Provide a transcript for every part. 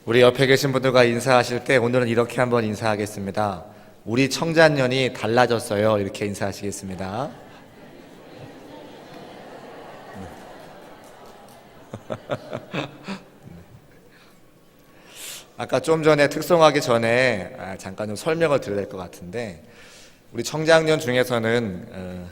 우리 옆에 계신 분들과 인사하실 때 오늘은 이렇게 한번 인사하겠습니다. 우리 청자년이 달라졌어요. 이렇게 인사하시겠습니다. 아까 좀 전에 특송하기 전에 잠깐 좀 설명을 드려야 될 것 같은데, 우리 청장년 중에서는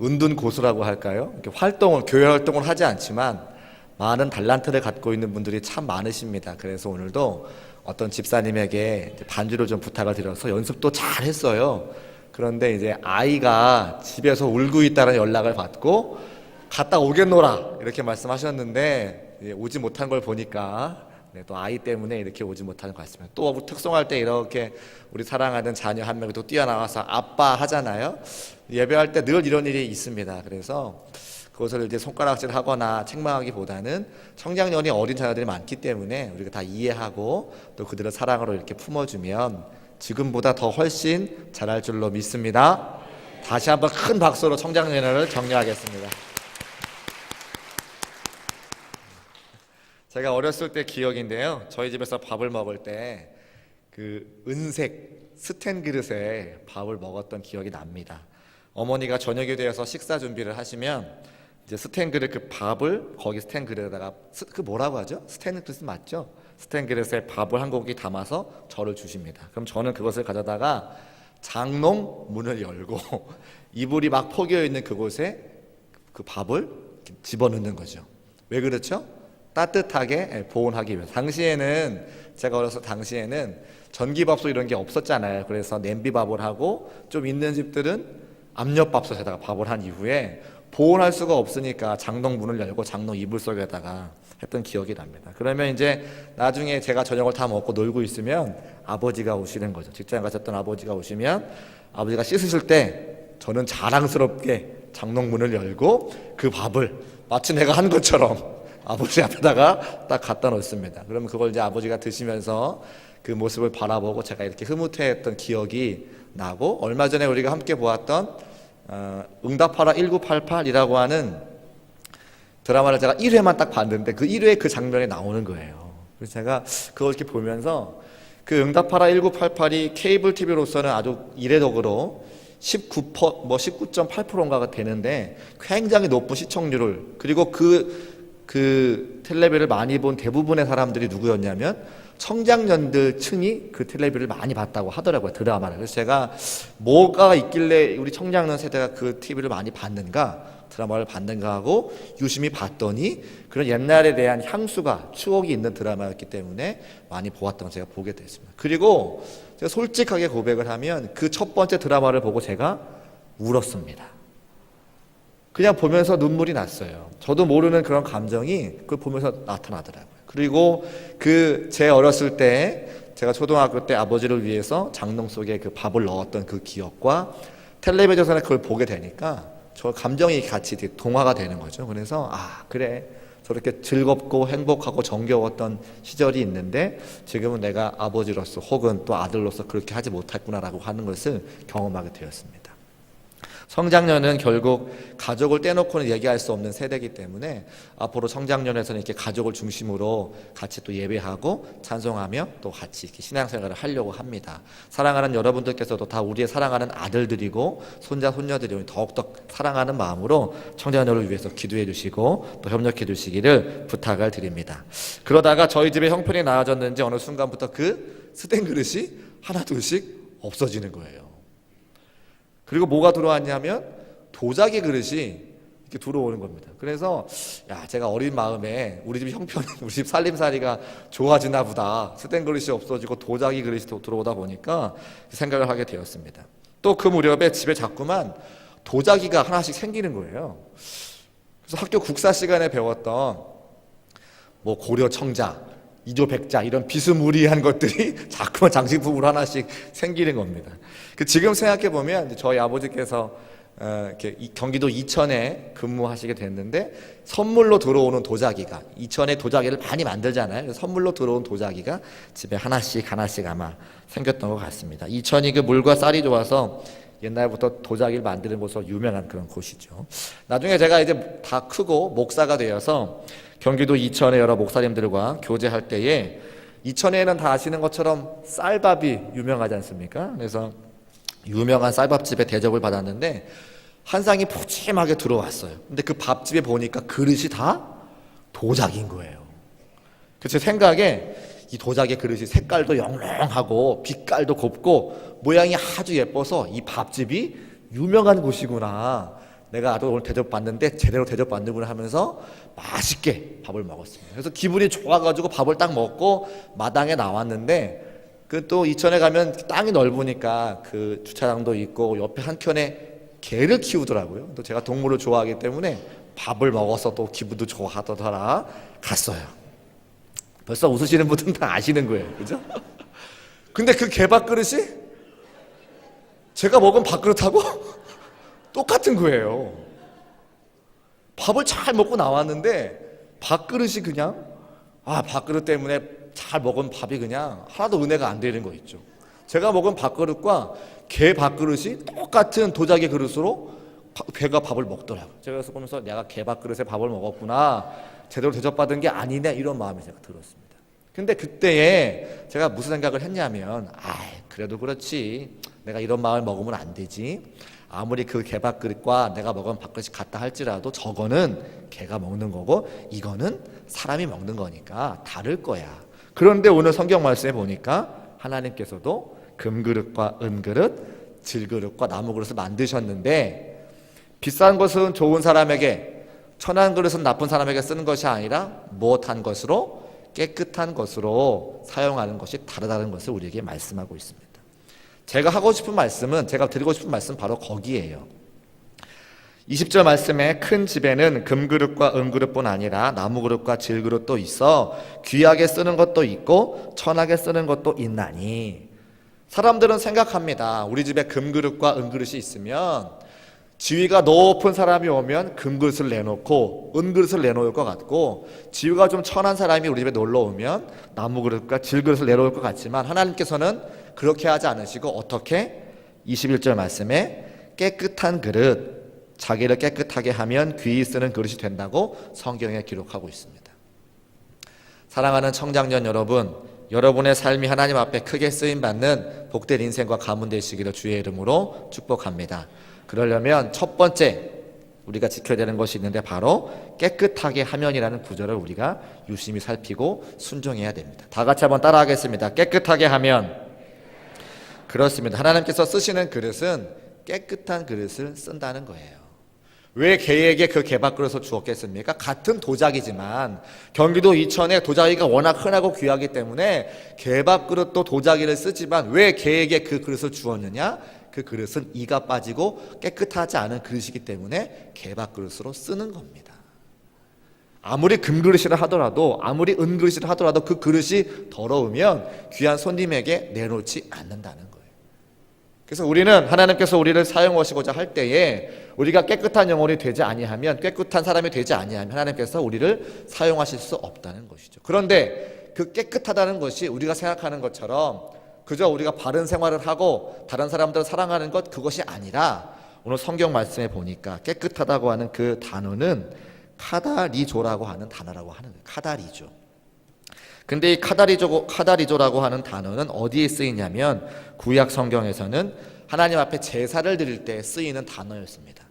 은둔 고수라고 할까요? 이렇게 교회 활동을 하지 않지만 많은 달란트를 갖고 있는 분들이 참 많으십니다. 그래서 오늘도 어떤 집사님에게 반주를 좀 부탁을 드려서 연습도 잘 했어요. 그런데 이제 아이가 집에서 울고 있다는 연락을 받고 갔다 오겠노라 이렇게 말씀하셨는데, 오지 못한 걸 보니까 또 아이 때문에 이렇게 오지 못하는 것 같습니다. 또 특송할 때 이렇게 우리 사랑하는 자녀 한 명이 또 뛰어나와서 아빠 하잖아요. 예배할 때 늘 이런 일이 있습니다. 그래서 그것을 이제 손가락질 하거나 책망하기보다는 청장년이 어린 자녀들이 많기 때문에 우리가 다 이해하고 또 그들을 사랑으로 이렇게 품어주면 지금보다 더 훨씬 잘할 줄로 믿습니다. 다시 한번 큰 박수로 청장년을 격려하겠습니다. 제가 어렸을 때 기억인데요, 저희 집에서 밥을 먹을 때 그 은색 스텐 그릇에 밥을 먹었던 기억이 납니다. 어머니가 저녁이 되어서 식사 준비를 하시면 이제 스텐 그릇 그 밥을 거기 스텐 그릇에다가 그 뭐라고 하죠? 스텐 그릇 맞죠? 스텐 그릇에 밥을 한 공기 담아서 저를 주십니다. 그럼 저는 그것을 가져다가 장롱 문을 열고 이불이 막 포개어 있는 그곳에 그 밥을 집어넣는 거죠. 왜 그렇죠? 따뜻하게 보온하기 위해서. 제가 어렸을 당시에는 전기밥솥 이런 게 없었잖아요. 그래서 냄비밥을 하고 좀 있는 집들은 압력밥솥에다가 밥을 한 이후에 보온할 수가 없으니까 장롱 문을 열고 장롱 이불 속에다가 했던 기억이 납니다. 그러면 이제 나중에 제가 저녁을 다 먹고 놀고 있으면 아버지가 오시는 거죠. 직장 가셨던 아버지가 오시면 아버지가 씻으실 때 저는 자랑스럽게 장롱 문을 열고 그 밥을 마치 내가 한 것처럼 아버지 앞에다가 딱 갖다 놓습니다. 그러면 그걸 이제 아버지가 드시면서 그 모습을 바라보고 제가 이렇게 흐뭇해했던 기억이 나고, 얼마 전에 우리가 함께 보았던 응답하라 1988이라고 하는 드라마를 제가 1회만 딱 봤는데 그 1회에 그 장면이 나오는 거예요. 그래서 제가 그걸 이렇게 보면서 그 응답하라 1988이 케이블 TV로서는 아주 이례적으로 19.8%인가가 되는데 굉장히 높은 시청률을, 그리고 그 텔레비를 많이 본 대부분의 사람들이 누구였냐면 청장년들 층이 그 텔레비를 많이 봤다고 하더라고요, 드라마를. 그래서 제가 뭐가 있길래 우리 청장년 세대가 그 TV를 많이 봤는가, 드라마를 봤는가 하고 유심히 봤더니 그런 옛날에 대한 향수가, 추억이 있는 드라마였기 때문에 많이 보았던 걸 제가 보게 됐습니다. 그리고 제가 솔직하게 고백을 하면 그 첫 번째 드라마를 보고 제가 울었습니다. 그냥 보면서 눈물이 났어요. 저도 모르는 그런 감정이 그걸 보면서 나타나더라고요. 그리고 제 어렸을 때, 제가 초등학교 때 아버지를 위해서 장롱 속에 그 밥을 넣었던 그 기억과 텔레비전에 그걸 보게 되니까 저 감정이 같이 동화가 되는 거죠. 그래서 그래, 저렇게 즐겁고 행복하고 정겨웠던 시절이 있는데 지금은 내가 아버지로서 혹은 또 아들로서 그렇게 하지 못했구나라고 하는 것을 경험하게 되었습니다. 청장년은 결국 가족을 떼놓고는 얘기할 수 없는 세대이기 때문에 앞으로 청장년에서는 이렇게 가족을 중심으로 같이 또 예배하고 찬송하며 또 같이 이렇게 신앙생활을 하려고 합니다. 사랑하는 여러분들께서도 다 우리의 사랑하는 아들들이고 손자 손녀들이 더욱더 사랑하는 마음으로 청장년을 위해서 기도해 주시고 또 협력해 주시기를 부탁을 드립니다. 그러다가 저희 집에 형편이 나아졌는지 어느 순간부터 그 스텐 그릇이 하나 둘씩 없어지는 거예요. 그리고 뭐가 들어왔냐면 도자기 그릇이 이렇게 들어오는 겁니다. 그래서 제가 어린 마음에 우리 집 형편이, 우리 집 살림살이가 좋아지나 보다, 스텐 그릇이 없어지고 도자기 그릇이 들어오다 보니까 생각을 하게 되었습니다. 또 그 무렵에 집에 자꾸만 도자기가 하나씩 생기는 거예요. 그래서 학교 국사 시간에 배웠던 뭐 고려 청자, 이조 백자 이런 비스무리한 것들이 자꾸만 장식품으로 하나씩 생기는 겁니다. 지금 생각해 보면 저희 아버지께서 이렇게 경기도 이천에 근무하시게 됐는데 선물로 들어오는 도자기가, 이천에 도자기를 많이 만들잖아요. 선물로 들어온 도자기가 집에 하나씩 아마 생겼던 것 같습니다. 이천이 그 물과 쌀이 좋아서 옛날부터 도자기를 만드는 곳으로 유명한 그런 곳이죠. 나중에 제가 이제 다 크고 목사가 되어서 경기도 이천의 여러 목사님들과 교제할 때에 이천에는 다 아시는 것처럼 쌀밥이 유명하지 않습니까? 그래서 유명한 쌀밥집에 대접을 받았는데 한 상이 푸짐하게 들어왔어요. 근데 그 밥집에 보니까 그릇이 다 도자기인 거예요. 그래서 제 생각에 이 도자기 그릇이 색깔도 영롱하고 빛깔도 곱고 모양이 아주 예뻐서 이 밥집이 유명한 곳이구나, 내가 아주 오늘 대접받는데 제대로 대접받는구나 하면서 맛있게 밥을 먹었습니다. 그래서 기분이 좋아가지고 밥을 딱 먹고 마당에 나왔는데 그 또 이천에 가면 땅이 넓으니까 그 주차장도 있고 옆에 한켠에 개를 키우더라고요. 또 제가 동물을 좋아하기 때문에 밥을 먹어서 또 기분도 좋아하더라 갔어요. 벌써 웃으시는 분들은 다 아시는 거예요, 그죠? 근데 그 개밥그릇이 제가 먹은 밥그릇하고 똑같은 거예요. 밥을 잘 먹고 나왔는데 밥그릇이 그냥 밥그릇 때문에 잘 먹은 밥이 그냥 하나도 은혜가 안 되는 거 있죠. 제가 먹은 밥그릇과 개 밥그릇이 똑같은 도자기 그릇으로 개가 밥을 먹더라고요. 제가 그래서 보면서 내가 개 밥그릇에 밥을 먹었구나, 제대로 대접받은 게 아니네, 이런 마음이 제가 들었습니다. 근데 그때에 제가 무슨 생각을 했냐면 그래도 그렇지, 내가 이런 마음을 먹으면 안 되지. 아무리 그 개밥그릇과 내가 먹은 밥그릇이 같다 할지라도 저거는 개가 먹는 거고 이거는 사람이 먹는 거니까 다를 거야. 그런데 오늘 성경 말씀에 보니까 하나님께서도 금그릇과 은그릇, 질그릇과 나무그릇을 만드셨는데 비싼 것은 좋은 사람에게, 천한 그릇은 나쁜 사람에게 쓰는 것이 아니라 무엇한 것으로? 깨끗한 것으로 사용하는 것이 다르다는 것을 우리에게 말씀하고 있습니다. 제가 하고 싶은 말씀은, 제가 드리고 싶은 말씀 바로 거기에요. 20절 말씀에 큰 집에는 금그릇과 은그릇뿐 아니라 나무그릇과 질그릇도 있어 귀하게 쓰는 것도 있고 천하게 쓰는 것도 있나니. 사람들은 생각합니다. 우리 집에 금그릇과 은그릇이 있으면 지위가 높은 사람이 오면 금그릇을 내놓고 은그릇을 내놓을 것 같고, 지위가 좀 천한 사람이 우리 집에 놀러 오면 나무그릇과 질그릇을 내놓을 것 같지만 하나님께서는 그렇게 하지 않으시고 어떻게? 21절 말씀에 깨끗한 그릇, 자기를 깨끗하게 하면 귀히 쓰는 그릇이 된다고 성경에 기록하고 있습니다. 사랑하는 청장년 여러분, 여러분의 삶이 하나님 앞에 크게 쓰임받는 복된 인생과 가문 되시기를 주의 이름으로 축복합니다. 그러려면 첫 번째 우리가 지켜야 되는 것이 있는데 바로 깨끗하게 하면이라는 구절을 우리가 유심히 살피고 순종해야 됩니다. 다 같이 한번 따라하겠습니다. 깨끗하게 하면. 그렇습니다. 하나님께서 쓰시는 그릇은 깨끗한 그릇을 쓴다는 거예요. 왜 개에게 그 개밥그릇을 주었겠습니까? 같은 도자기지만 경기도 이천에 도자기가 워낙 흔하고 귀하기 때문에 개밥그릇도 도자기를 쓰지만 왜 개에게 그 그릇을 주었느냐? 그 그릇은 이가 빠지고 깨끗하지 않은 그릇이기 때문에 개밥그릇으로 쓰는 겁니다. 아무리 금그릇이라 하더라도, 아무리 은그릇이라 하더라도 그 그릇이 더러우면 귀한 손님에게 내놓지 않는다는 거예요. 그래서 우리는 하나님께서 우리를 사용하시고자 할 때에 우리가 깨끗한 영혼이 되지 아니하면, 깨끗한 사람이 되지 아니하면 하나님께서 우리를 사용하실 수 없다는 것이죠. 그런데 그 깨끗하다는 것이 우리가 생각하는 것처럼 그저 우리가 바른 생활을 하고 다른 사람들을 사랑하는 것, 그것이 아니라 오늘 성경 말씀에 보니까 깨끗하다고 하는 그 단어는 카다리조라고 하는 단어라고 하는 거예요. 카다리조. 근데 이 카다리조라고 하는 단어는 어디에 쓰이냐면 구약 성경에서는 하나님 앞에 제사를 드릴 때 쓰이는 단어였습니다.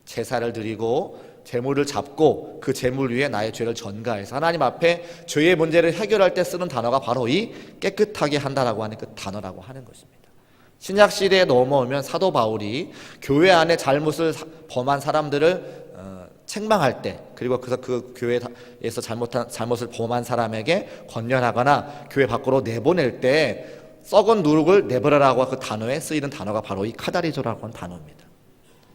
제사를 드리고 제물을 잡고 그 제물 위에 나의 죄를 전가해서 하나님 앞에 죄의 문제를 해결할 때 쓰는 단어가 바로 이 깨끗하게 한다라고 하는 그 단어라고 하는 것입니다. 신약 시대에 넘어오면 사도 바울이 교회 안에 잘못을 범한 사람들을 책망할 때, 그리고 그 교회에서 잘못을 범한 사람에게 권면하거나 교회 밖으로 내보낼 때 썩은 누룩을 내버려라고 그 단어에 쓰이는 단어가 바로 이 카다리조라고 하는 단어입니다.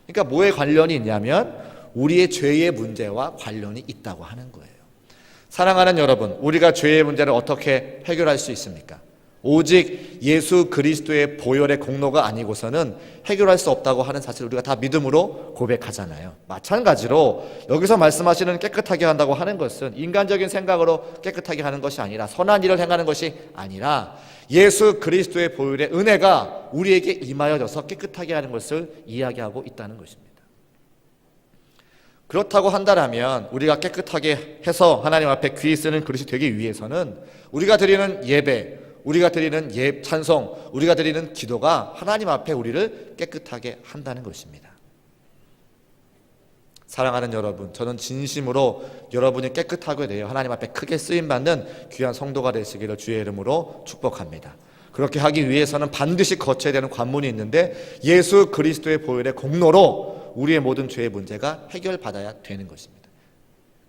그러니까 뭐에 관련이 있냐면 우리의 죄의 문제와 관련이 있다고 하는 거예요. 사랑하는 여러분, 우리가 죄의 문제를 어떻게 해결할 수 있습니까? 오직 예수 그리스도의 보혈의 공로가 아니고서는 해결할 수 없다고 하는 사실을 우리가 다 믿음으로 고백하잖아요. 마찬가지로 여기서 말씀하시는 깨끗하게 한다고 하는 것은 인간적인 생각으로 깨끗하게 하는 것이 아니라, 선한 일을 행하는 것이 아니라 예수 그리스도의 보혈의 은혜가 우리에게 임하여져서 깨끗하게 하는 것을 이야기하고 있다는 것입니다. 그렇다고 한다면 우리가 깨끗하게 해서 하나님 앞에 귀히 쓰는 그릇이 되기 위해서는 우리가 드리는 예배, 우리가 드리는 찬송, 우리가 드리는 기도가 하나님 앞에 우리를 깨끗하게 한다는 것입니다. 사랑하는 여러분, 저는 진심으로 여러분이 깨끗하게 되어 하나님 앞에 크게 쓰임받는 귀한 성도가 되시기를 주의 이름으로 축복합니다. 그렇게 하기 위해서는 반드시 거쳐야 되는 관문이 있는데 예수 그리스도의 보혈의 공로로 우리의 모든 죄의 문제가 해결받아야 되는 것입니다.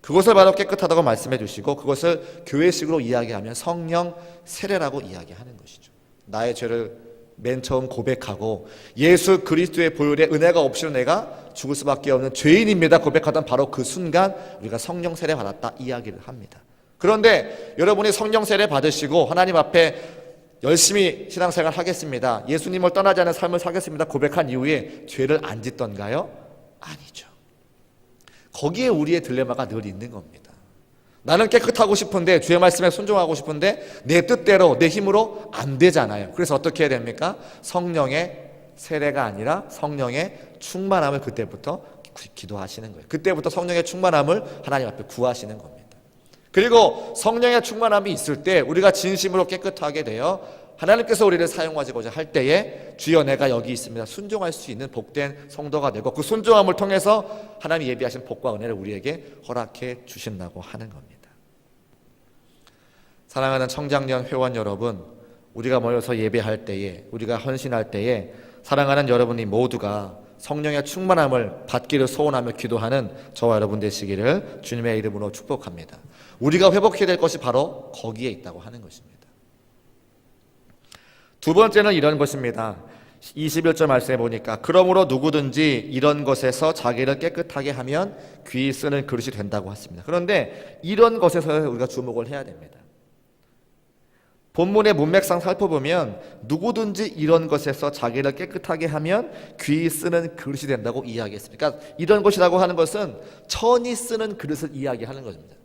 그것을 바로 깨끗하다고 말씀해 주시고 그것을 교회식으로 이야기하면 성령 세례라고 이야기하는 것이죠. 나의 죄를 맨 처음 고백하고 예수 그리스도의 보혈의 은혜가 없이는 내가 죽을 수밖에 없는 죄인입니다 고백하던 바로 그 순간 우리가 성령 세례 받았다 이야기를 합니다. 그런데 여러분이 성령 세례 받으시고 하나님 앞에 열심히 신앙생활 하겠습니다, 예수님을 떠나지 않은 삶을 살겠습니다 고백한 이후에 죄를 안 짓던가요? 아니죠. 거기에 우리의 딜레마가 늘 있는 겁니다. 나는 깨끗하고 싶은데 주의 말씀에 순종하고 싶은데 내 뜻대로 내 힘으로 안 되잖아요. 그래서 어떻게 해야 됩니까? 성령의 세례가 아니라 성령의 충만함을 그때부터 기도하시는 거예요. 그때부터 성령의 충만함을 하나님 앞에 구하시는 겁니다. 그리고 성령의 충만함이 있을 때 우리가 진심으로 깨끗하게 되어 하나님께서 우리를 사용하시고자 할 때에 주여 내가 여기 있습니다 순종할 수 있는 복된 성도가 되고 그 순종함을 통해서 하나님이 예비하신 복과 은혜를 우리에게 허락해 주신다고 하는 겁니다. 사랑하는 청장년 회원 여러분, 우리가 모여서 예배할 때에, 우리가 헌신할 때에 사랑하는 여러분이 모두가 성령의 충만함을 받기를 소원하며 기도하는 저와 여러분 되시기를 주님의 이름으로 축복합니다. 우리가 회복해야 될 것이 바로 거기에 있다고 하는 것입니다. 두 번째는 이런 것입니다. 21절 말씀해 보니까 그러므로 누구든지 이런 것에서 자기를 깨끗하게 하면 귀히 쓰는 그릇이 된다고 했습니다. 그런데 이런 것에서 우리가 주목을 해야 됩니다. 본문의 문맥상 살펴보면 누구든지 이런 것에서 자기를 깨끗하게 하면 귀히 쓰는 그릇이 된다고 이야기했습니다. 그러니까 이런 것이라고 하는 것은 천이 쓰는 그릇을 이야기하는 것입니다.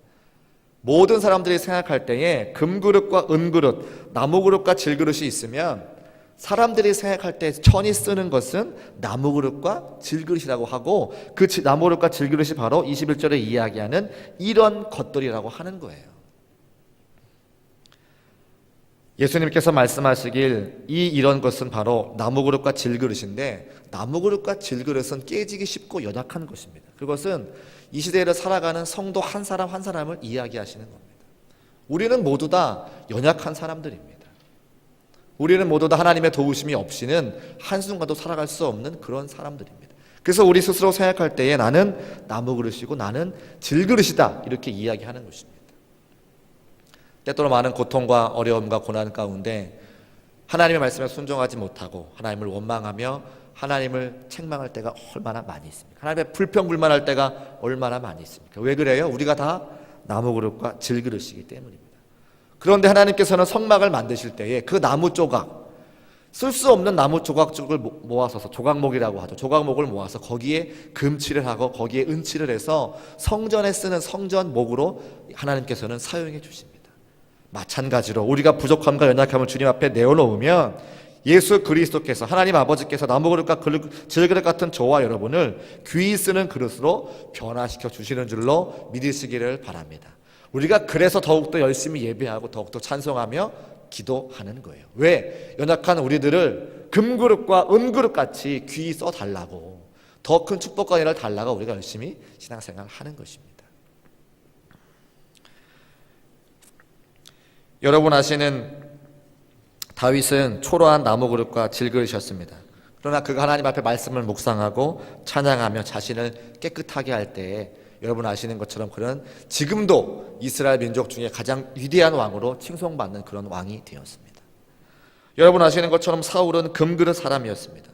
모든 사람들이 생각할 때에 금그릇과 은그릇, 나무그릇과 질그릇이 있으면 사람들이 생각할 때 천이 쓰는 것은 나무그릇과 질그릇이라고 하고 그 나무그릇과 질그릇이 바로 21절에 이야기하는 이런 것들이라고 하는 거예요. 예수님께서 말씀하시길 이런 것은 바로 나무그릇과 질그릇인데 나무그릇과 질그릇은 깨지기 쉽고 연약한 것입니다. 그것은 이 시대를 살아가는 성도 한 사람 한 사람을 이야기하시는 겁니다. 우리는 모두 다 연약한 사람들입니다. 우리는 모두 다 하나님의 도우심이 없이는 한순간도 살아갈 수 없는 그런 사람들입니다. 그래서 우리 스스로 생각할 때에 나는 나무그릇이고 나는 질그릇이다 이렇게 이야기하는 것입니다. 때때로 많은 고통과 어려움과 고난 가운데 하나님의 말씀에 순종하지 못하고 하나님을 원망하며 하나님을 책망할 때가 얼마나 많이 있습니까? 하나님의 불평불만할 때가 얼마나 많이 있습니까? 왜 그래요? 우리가 다 나무그릇과 질그릇이기 때문입니다. 그런데 하나님께서는 성막을 만드실 때에 그 나무 조각, 쓸 수 없는 나무 조각을 모아서 조각목이라고 하죠. 조각목을 모아서 거기에 금칠을 하고 거기에 은칠을 해서 성전에 쓰는 성전목으로 하나님께서는 사용해 주십니다. 마찬가지로 우리가 부족함과 연약함을 주님 앞에 내어놓으면 예수 그리스도께서 하나님 아버지께서 나무그릇과 질그릇 같은 저와 여러분을 귀히 쓰는 그릇으로 변화시켜 주시는 줄로 믿으시기를 바랍니다. 우리가 그래서 더욱더 열심히 예배하고 더욱더 찬송하며 기도하는 거예요. 왜? 연약한 우리들을 금그릇과 은그릇 같이 귀히 써달라고, 더 큰 축복과 은혜를 달라고 우리가 열심히 신앙생활을 하는 것입니다. 여러분 아시는 다윗은 초라한 나무그릇과 질그릇이었습니다. 그러나 그가 하나님 앞에 말씀을 묵상하고 찬양하며 자신을 깨끗하게 할 때에 여러분 아시는 것처럼 그는 지금도 이스라엘 민족 중에 가장 위대한 왕으로 칭송받는 그런 왕이 되었습니다. 여러분 아시는 것처럼 사울은 금그릇 사람이었습니다.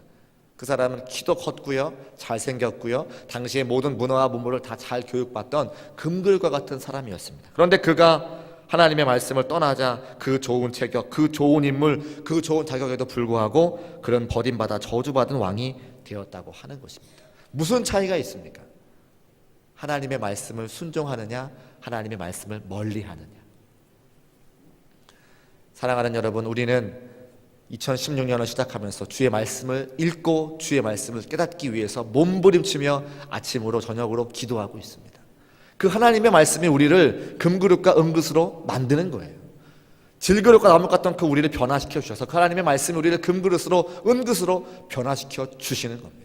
그 사람은 키도 컸고요, 잘생겼고요, 당시의 모든 문화와 문물을 다 잘 교육받던 금그릇과 같은 사람이었습니다. 그런데 그가 하나님의 말씀을 떠나자 그 좋은 체격, 그 좋은 인물, 그 좋은 자격에도 불구하고 그런 버림받아 저주받은 왕이 되었다고 하는 것입니다. 무슨 차이가 있습니까? 하나님의 말씀을 순종하느냐, 하나님의 말씀을 멀리하느냐. 사랑하는 여러분, 우리는 2016년을 시작하면서 주의 말씀을 읽고 주의 말씀을 깨닫기 위해서 몸부림치며 아침으로 저녁으로 기도하고 있습니다. 그 하나님의 말씀이 우리를 금그릇과 은그릇으로 만드는 거예요. 질그릇과 나무 같던 그 우리를 변화시켜 주셔서 그 하나님의 말씀이 우리를 금그릇으로 은그릇으로 변화시켜 주시는 겁니다.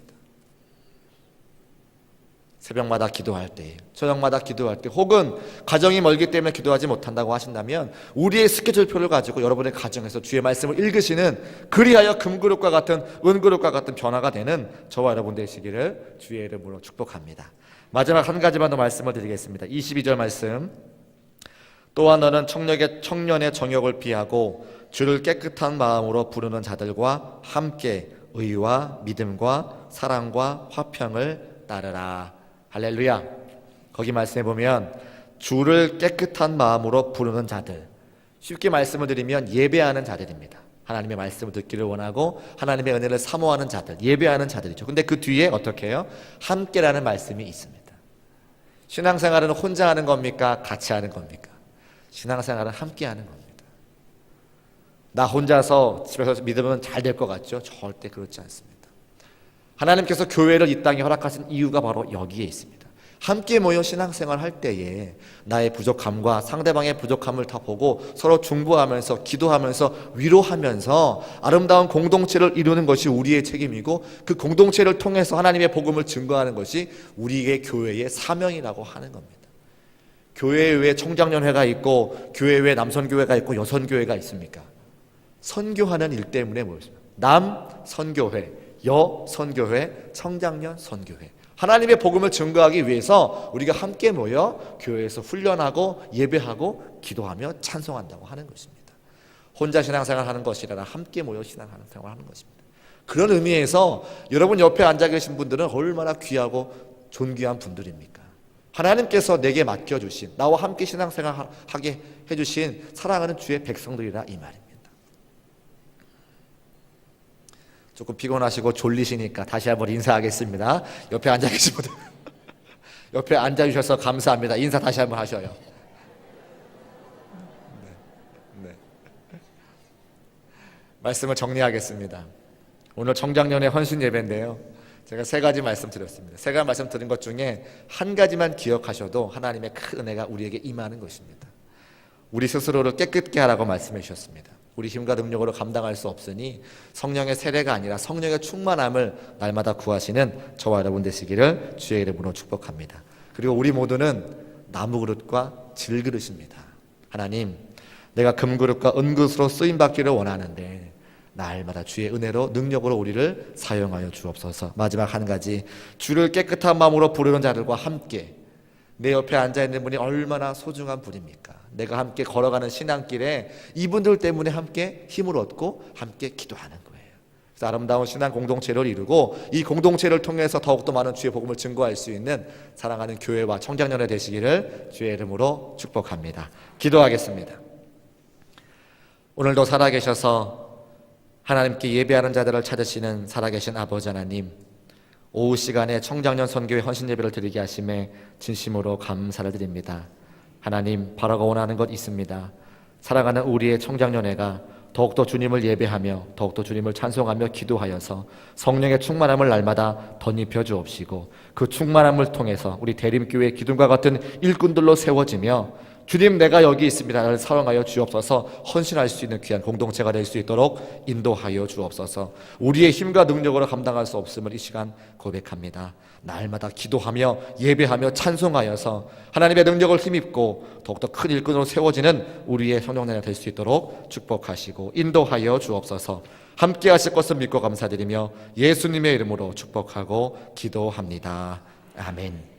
새벽마다 기도할 때, 저녁마다 기도할 때, 혹은 가정이 멀기 때문에 기도하지 못한다고 하신다면 우리의 스케줄표를 가지고 여러분의 가정에서 주의 말씀을 읽으시는, 그리하여 금그릇과 같은 은그릇과 같은 변화가 되는 저와 여러분 되시기를 주의 이름으로 축복합니다. 마지막 한 가지만 더 말씀을 드리겠습니다. 22절 말씀. 또한 너는 청년의 정욕을 피하고 주를 깨끗한 마음으로 부르는 자들과 함께 의와 믿음과 사랑과 화평을 따르라. 할렐루야. 거기 말씀해 보면 주를 깨끗한 마음으로 부르는 자들, 쉽게 말씀을 드리면 예배하는 자들입니다. 하나님의 말씀을 듣기를 원하고 하나님의 은혜를 사모하는 자들, 예배하는 자들이죠. 근데 그 뒤에 어떻게 해요? 함께라는 말씀이 있습니다. 신앙생활은 혼자 하는 겁니까? 같이 하는 겁니까? 신앙생활은 함께 하는 겁니다. 나 혼자서 집에서 믿으면 잘 될 것 같죠? 절대 그렇지 않습니다. 하나님께서 교회를 이 땅에 허락하신 이유가 바로 여기에 있습니다. 함께 모여 신앙생활 할 때에 나의 부족함과 상대방의 부족함을 다 보고 서로 중보하면서 기도하면서 위로하면서 아름다운 공동체를 이루는 것이 우리의 책임이고, 그 공동체를 통해서 하나님의 복음을 증거하는 것이 우리의 교회의 사명이라고 하는 겁니다. 교회 외에 청장년회가 있고 교회 외에 남선교회가 있고 여선교회가 있습니까? 선교하는 일 때문에 모였습니다. 남선교회, 여선교회, 청장년 선교회. 하나님의 복음을 증거하기 위해서 우리가 함께 모여 교회에서 훈련하고 예배하고 기도하며 찬송한다고 하는 것입니다. 혼자 신앙생활 하는 것이 아니라 함께 모여 신앙생활 하는 것입니다. 그런 의미에서 여러분 옆에 앉아 계신 분들은 얼마나 귀하고 존귀한 분들입니까? 하나님께서 내게 맡겨주신, 나와 함께 신앙생활 하게 해주신 사랑하는 주의 백성들이라 이 말입니다. 조금 피곤하시고 졸리시니까 다시 한번 인사하겠습니다. 옆에 앉아 계신 분들 옆에 앉아주셔서 감사합니다. 인사 다시 한번 하셔요. 네. 말씀을 정리하겠습니다. 오늘 청장년의 헌신 예배인데요, 제가 세 가지 말씀드렸습니다. 세 가지 말씀드린 것 중에 한 가지만 기억하셔도 하나님의 큰 은혜가 우리에게 임하는 것입니다. 우리 스스로를 깨끗게 하라고 말씀해 주셨습니다. 우리 힘과 능력으로 감당할 수 없으니 성령의 세례가 아니라 성령의 충만함을 날마다 구하시는 저와 여러분 되시기를 주의 이름으로 축복합니다. 그리고 우리 모두는 나무 그릇과 질 그릇입니다. 하나님, 내가 금그릇과 은그릇으로 쓰임받기를 원하는데 날마다 주의 은혜로 능력으로 우리를 사용하여 주옵소서. 마지막 한 가지, 주를 깨끗한 마음으로 부르는 자들과 함께, 내 옆에 앉아있는 분이 얼마나 소중한 분입니까? 내가 함께 걸어가는 신앙길에 이분들 때문에 함께 힘을 얻고 함께 기도하는 거예요. 그래서 아름다운 신앙 공동체를 이루고 이 공동체를 통해서 더욱더 많은 주의 복음을 증거할 수 있는 사랑하는 교회와 청장년회 되시기를 주의 이름으로 축복합니다. 기도하겠습니다. 오늘도 살아계셔서 하나님께 예배하는 자들을 찾으시는 살아계신 아버지 하나님, 오후 시간에 청장년 선교회 헌신 예배를 드리게 하심에 진심으로 감사를 드립니다. 하나님, 바라고 원하는 것 있습니다. 사랑하는 우리의 청장년회가 더욱더 주님을 예배하며 더욱더 주님을 찬송하며 기도하여서 성령의 충만함을 날마다 덧입혀 주옵시고, 그 충만함을 통해서 우리 대림교회 기둥과 같은 일꾼들로 세워지며 주님, 내가 여기 있습니다. 나를 사랑하여 주옵소서. 헌신할 수 있는 귀한 공동체가 될 수 있도록 인도하여 주옵소서. 우리의 힘과 능력으로 감당할 수 없음을 이 시간 고백합니다. 날마다 기도하며 예배하며 찬송하여서 하나님의 능력을 힘입고 더욱더 큰 일꾼으로 세워지는 우리의 성령내가 될 수 있도록 축복하시고 인도하여 주옵소서. 함께 하실 것을 믿고 감사드리며 예수님의 이름으로 축복하고 기도합니다. 아멘.